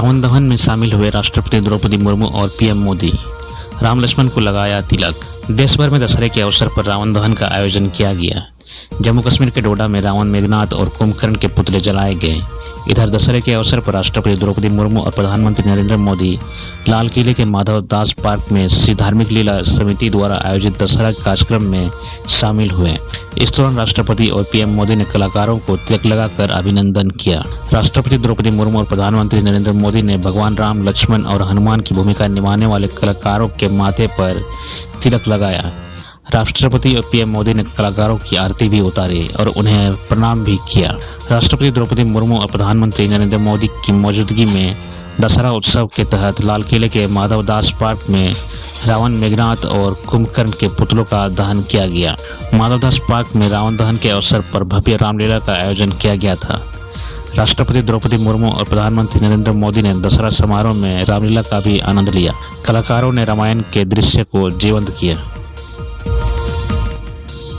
रावण दहन में शामिल हुए राष्ट्रपति द्रौपदी मुर्मू और पीएम मोदी। राम लक्ष्मण को लगाया तिलक। देश भर में दशहरे के अवसर पर रावण दहन का आयोजन किया गया। जम्मू कश्मीर के डोडा में रावण, मेघनाथ और कुंभकर्ण के पुतले जलाए गए। इधर दशहरे के अवसर पर राष्ट्रपति द्रौपदी मुर्मू और प्रधानमंत्री नरेंद्र मोदी लाल किले के माधव दास पार्क में श्री धार्मिक लीला समिति द्वारा आयोजित दशहरा कार्यक्रम में शामिल हुए। इस दौरान राष्ट्रपति और पीएम मोदी ने कलाकारों को तिलक लगाकर अभिनंदन किया। राष्ट्रपति द्रौपदी मुर्मू और प्रधानमंत्री नरेंद्र मोदी ने भगवान राम, लक्ष्मण और हनुमान की भूमिका निभाने वाले कलाकारों के माथे पर तिलक लगाया। राष्ट्रपति और पीएम मोदी ने कलाकारों की आरती भी उतारी और उन्हें प्रणाम भी किया। राष्ट्रपति द्रौपदी मुर्मू और प्रधानमंत्री नरेंद्र मोदी की मौजूदगी में दशहरा उत्सव के तहत लाल किले के माधव दास पार्क में रावण, मेघनाथ और कुंभकर्ण के पुतलों का दहन किया गया। माधव दास पार्क में रावण दहन के अवसर पर भव्य रामलीला का आयोजन किया गया था। राष्ट्रपति द्रौपदी मुर्मू और प्रधानमंत्री नरेंद्र मोदी ने दशहरा समारोह में रामलीला का भी आनंद लिया। कलाकारों ने रामायण के दृश्य को जीवंत किया।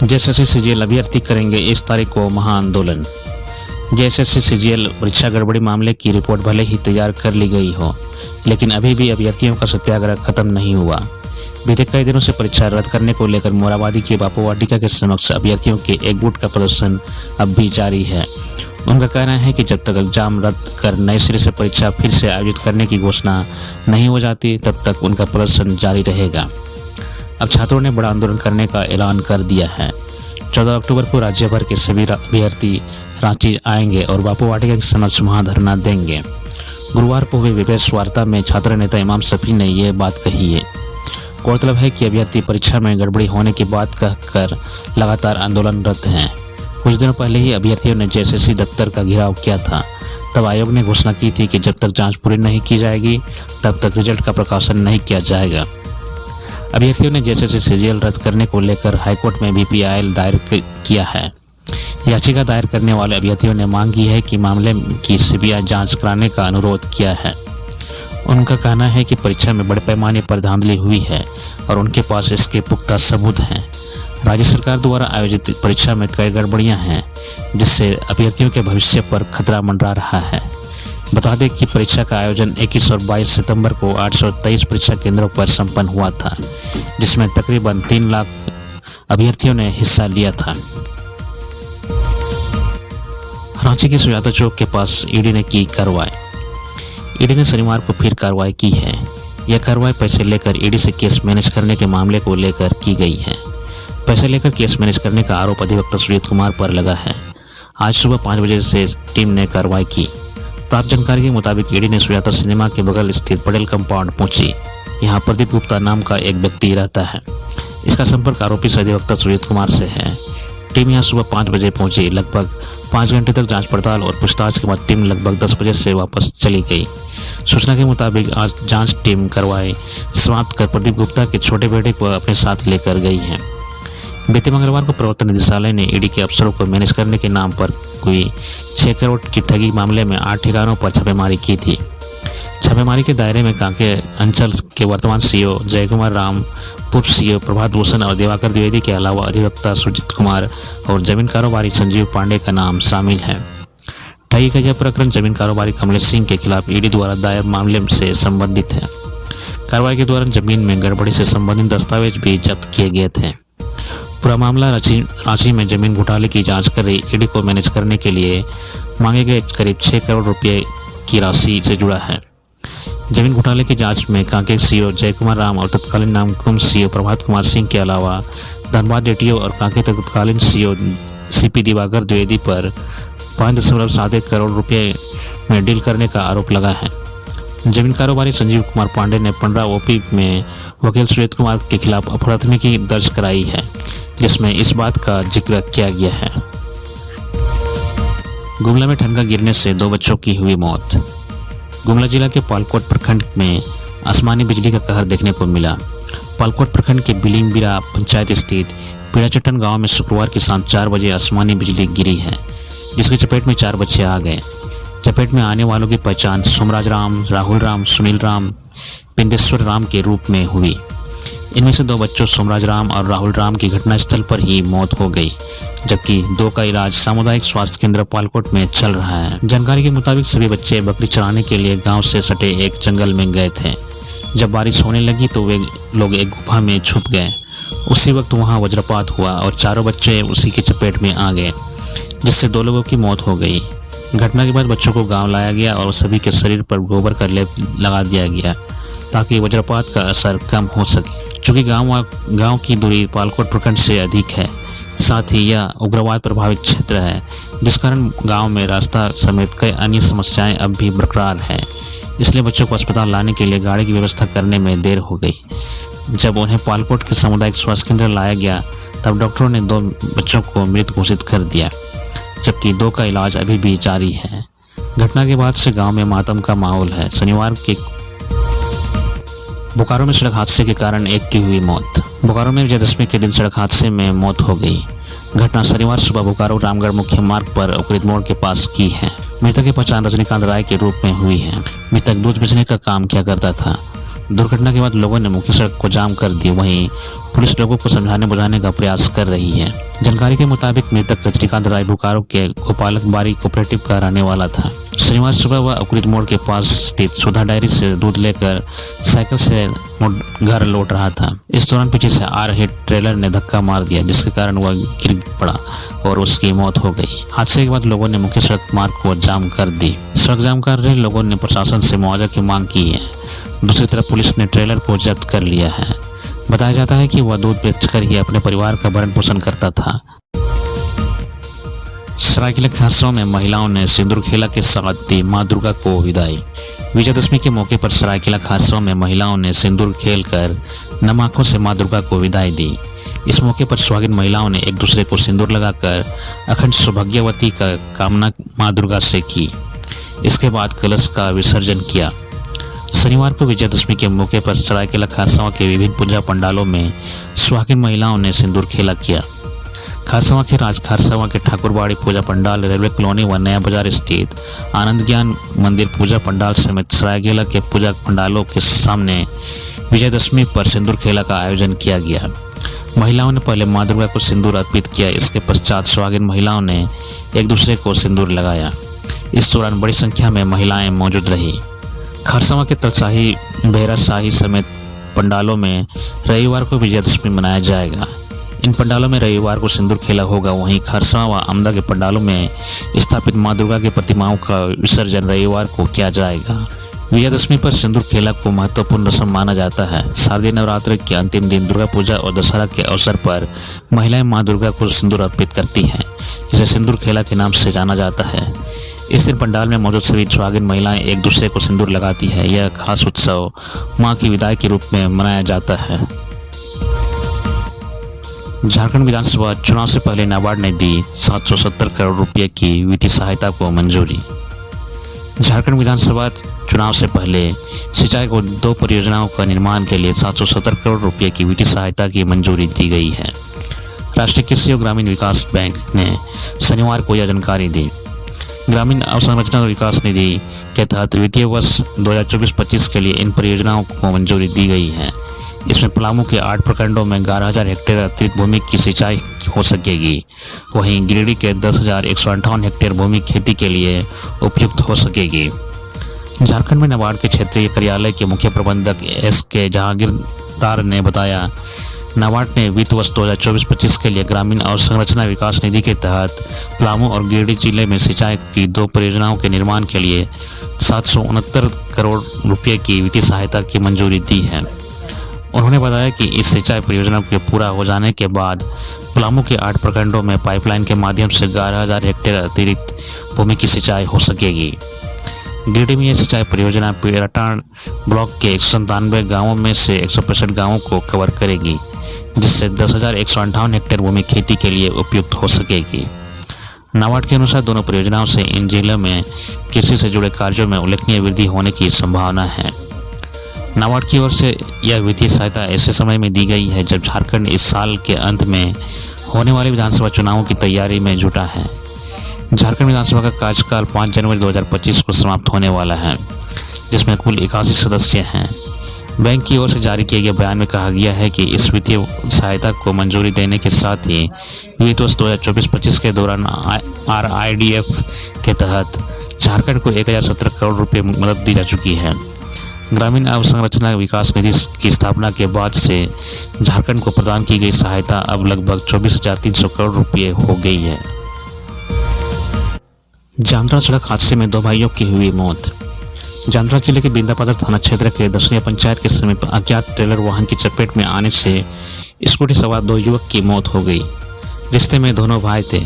जेएसएससी सीजीएल अभ्यर्थी करेंगे 1 तारीख को महाआंदोलन। जेएसएससी सीजीएल परीक्षा गड़बड़ी मामले की रिपोर्ट भले ही तैयार कर ली गई हो, लेकिन अभी भी अभ्यर्थियों का सत्याग्रह खत्म नहीं हुआ। बीते कई दिनों से परीक्षा रद्द करने को लेकर मोराबादी के बापू वाटिका के समक्ष अभ्यर्थियों के एकजुट का प्रदर्शन अब भी जारी है। उनका कहना है कि जब तक एग्जाम रद्द कर नए सिरे से परीक्षा फिर से आयोजित करने की घोषणा नहीं हो जाती, तब तक उनका प्रदर्शन जारी रहेगा। अब छात्रों ने बड़ा आंदोलन करने का ऐलान कर दिया है। 14 अक्टूबर को राज्य भर के सभी अभ्यर्थी रांची आएंगे और बापू वाटिका के समक्ष महाधरना देंगे। गुरुवार को हुई विशेष वार्ता में छात्र नेता इमाम शफी ने यह बात कही है। गौरतलब है कि अभ्यर्थी परीक्षा में गड़बड़ी होने की बात कहकर लगातार आंदोलनरत हैं। कुछ दिनों पहले ही अभ्यर्थियों ने जेएसएससी दफ्तर का घेराव किया था। तब आयोग ने घोषणा की थी कि जब तक जाँच पूरी नहीं की जाएगी तब तक रिजल्ट का प्रकाशन नहीं किया जाएगा। अभ्यर्थियों ने जेएसएससी सीजीएल रद्द करने को लेकर हाईकोर्ट में भी पीआईएल दायर किया है। याचिका दायर करने वाले अभ्यर्थियों ने मांग की है कि मामले की सीबीआई जांच कराने का अनुरोध किया है। उनका कहना है कि परीक्षा में बड़े पैमाने पर धांधली हुई है और उनके पास इसके पुख्ता सबूत हैं। राज्य सरकार द्वारा आयोजित परीक्षा में कई गड़बड़ियां हैं, जिससे अभ्यर्थियों के भविष्य पर खतरा मंडरा रहा है। बता दें कि परीक्षा का आयोजन 21 और 22 सितंबर को 823 परीक्षा केंद्रों पर संपन्न हुआ था, जिसमें तकरीबन 3 लाख अभ्यर्थियों ने हिस्सा लिया था। रांची के सुजाता चौक के पास ईडी ने की कार्रवाई। ईडी ने शनिवार को फिर कार्रवाई की है। यह कार्रवाई पैसे लेकर ईडी से केस मैनेज करने के मामले को लेकर की गई है। पैसे लेकर केस मैनेज करने का आरोप अधिवक्ता सुजीत कुमार पर लगा है। आज सुबह 5 बजे से टीम ने कार्रवाई की। प्राप्त जानकारी के मुताबिक ईडी ने सुजाता सिनेमा के बगल स्थित पटेल कंपाउंड पहुंची। यहां प्रदीप गुप्ता नाम का एक व्यक्ति रहता है। इसका संपर्क आरोपी से अधिवक्ता सुजीत कुमार से है। टीम यहां सुबह 5 बजे पहुंची। लगभग 5 घंटे तक जांच पड़ताल और पूछताछ के बाद टीम लगभग 10 बजे से वापस चली गई। सूचना के मुताबिक आज जांच टीम कार्रवाई समाप्त कर प्रदीप गुप्ता के छोटे बेटे को अपने साथ लेकर गई है। बीते मंगलवार को प्रवर्तन निदेशालय ने ईडी के अफसरों को मैनेज करने के नाम पर हुई 6 करोड़ की ठगी मामले में 8 ठिकानों पर छापेमारी की थी। छापेमारी के दायरे में कांके अंचल के वर्तमान सीईओ जयकुमार राम, पूर्व सीईओ प्रभात भूषण और दिवाकर द्विवेदी के अलावा अधिवक्ता सुजीत कुमार और जमीन कारोबारी संजीव पांडे का नाम शामिल है। ठगी का यह प्रकरण जमीन कारोबारी कमलेश सिंह के खिलाफ ईडी द्वारा दायर मामले से संबंधित है। कार्रवाई के दौरान जमीन में गड़बड़ी से संबंधित दस्तावेज भी जब्त किए गए थे। पूरा मामला रांची में जमीन घोटाले की जांच कर रही ईडी को मैनेज करने के लिए मांगे गए करीब 6 करोड़ रुपए की राशि से जुड़ा है। जमीन घोटाले की जांच में कांके सीईओ जयकुमार राम और तत्कालीन नामकुम सीईओ प्रभात कुमार सिंह के अलावा धनबाद एटीओ और कांके तत्कालीन सीईओ सीपी दिवाकर द्विवेदी पर 5.7 करोड़ रुपए में डील करने का आरोप लगा है। जमीन कारोबारी संजीव कुमार पांडे ने 15 ओपी में वकील सुजीत कुमार के खिलाफ प्राथमिकी दर्ज कराई है, जिसमें इस बात का जिक्र किया गया है। गुमला में ठनका गिरने से 2 बच्चों की हुई मौत। गुमला जिला के पालकोट प्रखंड में आसमानी बिजली का कहर देखने को मिला। पालकोट प्रखंड के बिलिंगबिरा पंचायत स्थित पीड़ाचट्टन गांव में शुक्रवार की शाम 4 बजे आसमानी बिजली गिरी है, जिसकी चपेट में 4 बच्चे आ गए। चपेट में आने वालों की पहचान सोमराज राम, राहुल राम, सुनील राम, पिंदेश्वर राम के रूप में हुई। इनमें से 2 बच्चों सोमराज राम और राहुल राम की घटनास्थल पर ही मौत हो गई, जबकि 2 का इलाज सामुदायिक स्वास्थ्य केंद्र पालकोट में चल रहा है। जानकारी के मुताबिक सभी बच्चे बकरी चराने के लिए गांव से सटे एक जंगल में गए थे। जब बारिश होने लगी तो वे लोग एक गुफा में छुप गए। उसी वक्त वहां वज्रपात हुआ और चारों बच्चे उसी की चपेट में आ गए, जिससे 2 लोगों की मौत हो गई। घटना के बाद बच्चों को गांव लाया गया और सभी के शरीर पर गोबर का लेप लगा दिया गया ताकि वज्रपात का असर कम हो सके। चूँकि गांव की दूरी पालकोट प्रखंड से अधिक है, साथ ही यह उग्रवाद प्रभावित क्षेत्र है, जिस कारण गांव में रास्ता समेत कई अन्य समस्याएं अब भी बरकरार है। इसलिए बच्चों को अस्पताल लाने के लिए गाड़ी की व्यवस्था करने में देर हो गई। जब उन्हें पालकोट के सामुदायिक स्वास्थ्य केंद्र लाया गया तब डॉक्टरों ने 2 बच्चों को मृत घोषित कर दिया, जबकि 2 का इलाज अभी भी जारी है। घटना के बाद से गांव में मातम का माहौल है। शनिवार के बोकारो में सड़क हादसे के कारण एक की हुई मौत। बोकारो में विजयदशमी के दिन सड़क हादसे में मौत हो गई। घटना शनिवार सुबह बोकारो रामगढ़ मुख्य मार्ग पर उपरीत मोड़ के पास की है। मृतक की पहचान रजनीकांत राय के रूप में हुई है। मृतक दूध बेचने का काम किया करता था। दुर्घटना के बाद लोगों ने मुख्य सड़क को जाम कर दी। वहीं पुलिस लोगों को समझाने बुझाने का प्रयास कर रही है। जानकारी के मुताबिक मृतक रजनीकांत राय बोकारो के गोपालक बारी कोऑपरेटिव का रहने वाला था। शनिवार सुबह वह उकरित मोड़ के पास स्थित सुधा डायरी से दूध लेकर साइकिल से घर लौट रहा था। इस दौरान पीछे से आ रहे ट्रेलर ने धक्का मार दिया, जिसके कारण वह गिर पड़ा और उसकी मौत हो गई। हादसे के बाद लोगों ने मुख्य सड़क मार्ग को जाम कर दी। सड़क जाम कर रहे लोगों ने प्रशासन से मुआवजा की मांग की है। दूसरी तरफ पुलिस ने ट्रेलर को जब्त कर लिया है। बताया जाता है कि वह दूध बेचकर ही अपने परिवार का भरण पोषण करता था। सरायकेला खासगांव में महिलाओं ने सिंदूर खेला के साथ दी मां दुर्गा को विदाई। विजयदशमी के मौके पर सरायकेला खासगांव में महिलाओं ने सिंदूर खेलकर नम आंखों से मां दुर्गा को विदाई दी। इस मौके पर सुहागिन महिलाओं ने एक दूसरे को सिंदूर लगाकर अखंड सौभाग्यवती का कामना मां दुर्गा से की। इसके बाद कलश का विसर्जन किया। शनिवार को विजयदशमी के मौके पर सरायकेला खासगांव के विभिन्न पूजा पंडालों में सुहागिन महिलाओं ने सिंदूर खेला किया। खारसावां के राज खारसावां के ठाकुरबाड़ी पूजा पंडाल, रेलवे कॉलोनी व नया बाजार स्थित आनंद ज्ञान मंदिर पूजा पंडाल समेत सरायकेला के पूजा पंडालों के सामने विजयदशमी पर सिंदूर खेला का आयोजन किया गया। महिलाओं ने पहले मां दुर्गा को सिंदूर अर्पित किया। इसके पश्चात सुहागिन महिलाओं ने एक दूसरे को सिंदूर लगाया। इस दौरान बड़ी संख्या में महिलाएं मौजूद रही। खारसावां के तलसाही, बेहरा शाही समेत पंडालों में रविवार को विजयदशमी मनाया जाएगा। इन पंडालों में रविवार को सिंदूर खेला होगा। वहीं खारसावां व अमदा के पंडालों में स्थापित मां दुर्गा की प्रतिमाओं का विसर्जन रविवार को किया जाएगा। विजयदशमी पर सिंदूर खेला को महत्वपूर्ण रस्म माना जाता है। शारदीय नवरात्र के अंतिम दिन दुर्गा पूजा और दशहरा के अवसर पर महिलाएं मां दुर्गा को सिंदूर अर्पित करती हैं, जिसे सिंदूर खेला के नाम से जाना जाता है। इस दिन पंडाल में मौजूद सभी सुहागिन महिलाएं एक दूसरे को सिंदूर लगाती है। यह खास उत्सव मां की विदाई के रूप में मनाया जाता है। झारखंड विधानसभा चुनाव से पहले नाबार्ड ने दी 770 करोड़ रुपए की वित्तीय सहायता को मंजूरी। झारखंड विधानसभा चुनाव से पहले सिंचाई को 2 परियोजनाओं का निर्माण के लिए 770 करोड़ रुपए की वित्तीय सहायता की मंजूरी दी गई है। राष्ट्रीय कृषि और ग्रामीण विकास बैंक ने शनिवार को यह जानकारी दी। ग्रामीण अवसंरचना विकास निधि के तहत वित्तीय वर्ष 2024-25 के लिए इन परियोजनाओं को मंजूरी दी गई है। इसमें पलामू के 8 प्रखंडों में 11,000 हेक्टेयर अतिरिक्त भूमि की सिंचाई हो सकेगी। वहीं गिरिडीह के 10,158 हेक्टेयर भूमि खेती के लिए उपयुक्त हो सकेगी। झारखंड में नाबार्ड के क्षेत्रीय कार्यालय के मुख्य प्रबंधक SK जहांगीरदार ने बताया, नाबार्ड ने वित्त वर्ष 2024-25 के लिए ग्रामीण अवसंरचना विकास निधि के तहत पलामू और गिरिडीह जिले में सिंचाई की 2 परियोजनाओं के निर्माण के लिए 769 करोड़ रुपए की वित्तीय सहायता की मंजूरी दी है। उन्होंने बताया कि इस सिंचाई परियोजना के पूरा हो जाने के बाद पलामू के 8 प्रखंडों में पाइपलाइन के माध्यम से 11,000 हेक्टेयर अतिरिक्त भूमि की सिंचाई हो सकेगी। गिरिडीह में यह सिंचाई परियोजना पेराटांड ब्लॉक के 197 गांवों में से 165 गांवों को कवर करेगी, जिससे 10,158 हेक्टेयर भूमि खेती के लिए उपयुक्त हो सकेगी। नाबार्ड के अनुसार दोनों परियोजनाओं से इन जिलों में कृषि से जुड़े कार्यों में उल्लेखनीय वृद्धि होने की संभावना है। नाबार्ड की ओर से यह वित्तीय सहायता ऐसे समय में दी गई है जब झारखंड इस साल के अंत में होने वाले विधानसभा चुनावों की तैयारी में जुटा है। झारखंड विधानसभा का कार्यकाल 5 जनवरी 2025 को समाप्त होने वाला है, जिसमें कुल 81 सदस्य हैं। बैंक की ओर से जारी किए गए बयान में कहा गया है कि इस वित्तीय सहायता को मंजूरी देने के साथ ही वित्त वर्ष 2024-25 के दौरान RIDF के तहत झारखंड को 1017 करोड़ रुपए मदद दी जा चुकी है। ग्रामीण अवसंरचना विकास निधि की स्थापना के बाद से झारखंड को प्रदान की गई सहायता अब लगभग 24,300 करोड़ रुपए हो गई है। जामताड़ा सड़क हादसे में 2 भाइयों की हुई मौत। जामताड़ा जिले के बिंदापादर थाना क्षेत्र के दसनिया पंचायत के समीप अज्ञात ट्रेलर वाहन की चपेट में आने से स्कूटी सवार 2 युवक की मौत हो गई। रिश्ते में दोनों भाई थे।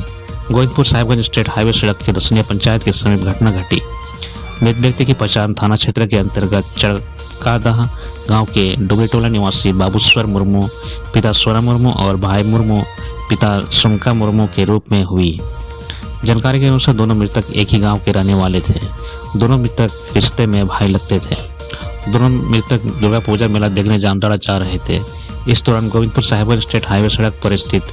गोविंदपुर साहिबगंज स्टेट हाईवे सड़क के दसनिया पंचायत के समीप घटना घटी। मृत व्यक्ति की पहचान थाना क्षेत्र के अंतर्गत चड़कादह गांव के डुबरीटोला निवासी बाबूश्वर मुर्मू पिता सोना मुर्मू और भाई मुर्मू पिता सुमका मुर्मू के रूप में हुई। जानकारी के अनुसार दोनों मृतक एक ही गांव के रहने वाले थे। दोनों मृतक रिश्ते में भाई लगते थे। दोनों मृतक दुर्गा पूजा मेला देखने जामताड़ा जा रहे थे। इस दौरान गोविंदपुर साहिबगंज स्टेट हाईवे सड़क पर स्थित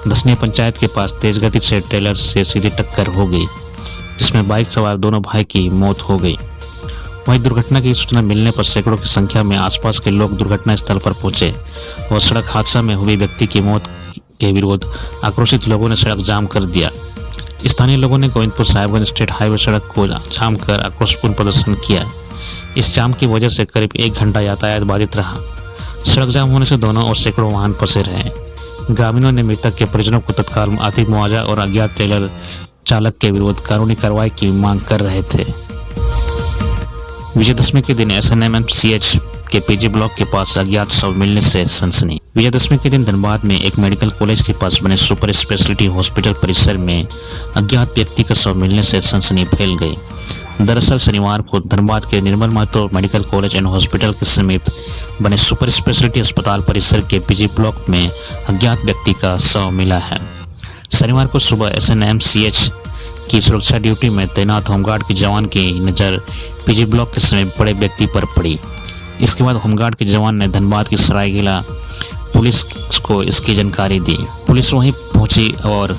दसनिया पंचायत के पास तेज गति से ट्रेलर से सीधी टक्कर हो गई, जिसमें बाइक सवार दोनों भाई की मौत हो गई। वहीं दुर्घटना की सूचना मिलने पर सैकड़ों की संख्या में आसपास के लोग दुर्घटना स्थल पर पहुंचे और सड़क हादसा में हुई व्यक्ति की मौत के विरोध आक्रोशित लोगों ने सड़क जाम कर दिया। स्थानीय लोगों ने गोविंदपुर साहिबगंज स्टेट हाईवे सड़क को जाम कर आक्रोशपूर्ण प्रदर्शन किया। इस जाम की वजह से करीब 1 घंटा यातायात बाधित रहा। सड़क जाम होने से दोनों और सैकड़ों वाहन फंसे रहे। ग्रामीणों ने मृतक के परिजनों को तत्काल आर्थिक मुआवजा और अज्ञात ट्रेलर चालक के विरुद्ध कानूनी कार्रवाई की मांग कर रहे थे। विजयदशमी के दिन SNMMCH के PG ब्लॉक के पास अज्ञात शव मिलने से सनसनी। विजयदशमी के दिन धनबाद में एक मेडिकल कॉलेज के पास बने सुपर स्पेशलिटी हॉस्पिटल परिसर में अज्ञात व्यक्ति का शव मिलने से सनसनी फैल गई। दरअसल शनिवार को धनबाद के Nirmal Mahto medical college and hospital के समीप बने सुपर स्पेशलिटी अस्पताल परिसर के PG ब्लॉक में अज्ञात व्यक्ति का शव मिला है। शनिवार को सुबह SNMCH की सुरक्षा ड्यूटी में तैनात होमगार्ड के जवान की नज़र PG ब्लॉक के समीप बड़े व्यक्ति पर पड़ी। इसके बाद होमगार्ड के जवान ने धनबाद की सरायकेला पुलिस को इसकी जानकारी दी। पुलिस वहीं पहुंची और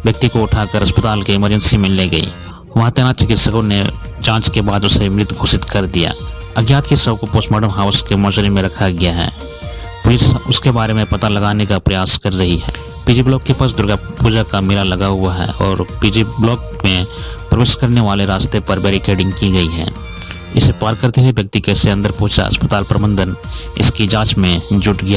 व्यक्ति को उठाकर अस्पताल के इमरजेंसी में ले गई। वहां तैनात चिकित्सकों ने जांच के बाद उसे मृत घोषित कर दिया। अज्ञात के शव को पोस्टमार्टम हाउस के मोर्चरी में रखा गया है। पुलिस उसके बारे में पता लगाने का प्रयास कर रही है। PG ब्लॉक के पास दुर्गा पूजा का मेला लगा हुआ है और PG ब्लॉक में प्रवेश करने वाले रास्ते पर बैरिकेडिंग की गई है। इसे पार करते हुए व्यक्ति कैसे अंदर पहुंचा, अस्पताल प्रबंधन इसकी जांच में जुट गया है।